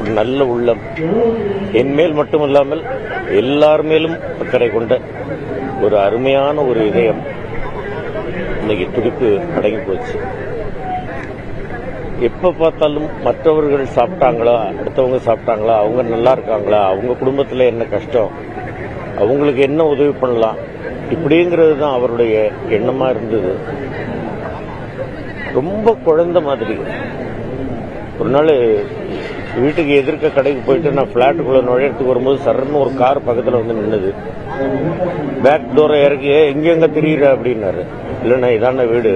ஒரு நல்ல உள்ளம், என்மேல் மட்டுமல்லாமல் எல்லார் மேலும் அக்கறை கொண்ட ஒரு அருமையான ஒரு இதயம் இன்னைக்கு துடிப்பு அடங்கி போச்சு. எப்ப பார்த்தாலும் மற்றவர்கள் சாப்பிட்டாங்களா, அடுத்தவங்க சாப்பிட்டாங்களா, அவங்க நல்லா இருக்காங்களா, அவங்க குடும்பத்துல என்ன கஷ்டம், அவங்களுக்கு என்ன உதவி பண்ணலாம், இப்படிங்கிறது தான் அவருடைய எண்ணமா இருந்தது. ரொம்ப குழந்தை மாதிரி. ஒரு நாள் வீட்டுக்கு எதிர்க்க கடைக்கு போயிட்டு நான் பிளாட்டுக்குள்ள நுழையத்துக்கு வரும்போது சரன்னு ஒரு கார் பக்கத்தில் வந்து நின்னுது. பேக் டோரை இறக்கி எங்க தெரியுற அப்படின்னாரு. இல்லைண்ணா இதான வீடு,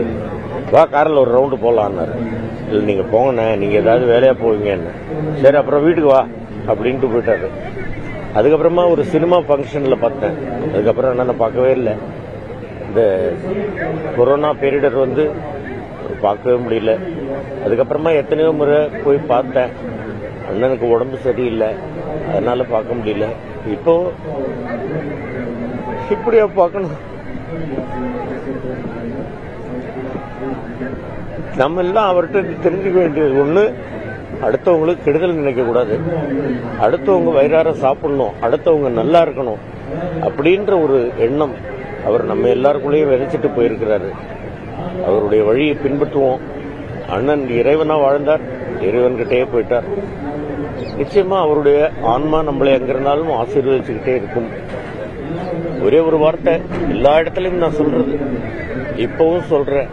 வா காரில் ஒரு ரவுண்டு போகலான்னாரு. இல்லை நீங்க போங்கண்ணே, நீங்க ஏதாவது வேலையா போவீங்கன்னு. சரி அப்புறம் வீட்டுக்கு வா அப்படின்ட்டு போயிட்டாரு. அதுக்கப்புறமா ஒரு சினிமா ஃபங்க்ஷன்ல பார்த்தேன். அதுக்கப்புறம் நான் பார்க்கவே இல்லை. இந்த கொரோனா பீரியடர் வந்து பார்க்கவே முடியல. அதுக்கப்புறமா எத்தனையோ முறை போய் பார்த்தேன். அண்ணனுக்கு உடம்பு சரியில்லை, அதனால பார்க்க முடியல. இப்போ இப்படியா பார்க்கணும்? நம்ம எல்லாம் அவர்கிட்ட தெரிஞ்சுக்க வேண்டியது ஒண்ணு, அடுத்தவங்களுக்கு கெடுதல் நினைக்க கூடாது, அடுத்தவங்க வயிறார சாப்பிடணும், அடுத்தவங்க நல்லா இருக்கணும் அப்படின்ற ஒரு எண்ணம் அவர் நம்ம எல்லாருக்குள்ளேயும் விதைச்சிட்டு போயிருக்கிறாரு. அவருடைய வழியை பின்பற்றுவோம். அண்ணன் இறைவனா வாழ்ந்தார், இறைவன்கிட்டயே போயிட்டார். நிச்சயமா அவருடைய ஆன்மா நம்மளை எங்க இருந்தாலும் ஆசீர்வதிச்சுக்கிட்டே இருக்கும். ஒரே ஒரு வார்த்தை எல்லா இடத்துலயும் நான் சொல்றது, இப்பவும் சொல்றேன்,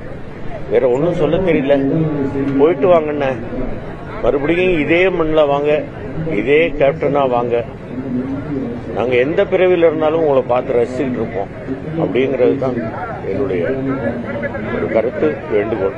வேற ஒன்னும் சொல்ல தெரியல, போயிட்டு வாங்கண்ண, மறுபடியும் இதே மண்ணில் வாங்க, இதே கேப்டனா வாங்க, நாங்க எந்த பிறவில இருந்தாலும் உங்களை பார்த்து ரசிச்சுட்டு இருப்போம் அப்படிங்கிறது தான் என்னுடைய ஒரு கருத்து, வேண்டுகோள்.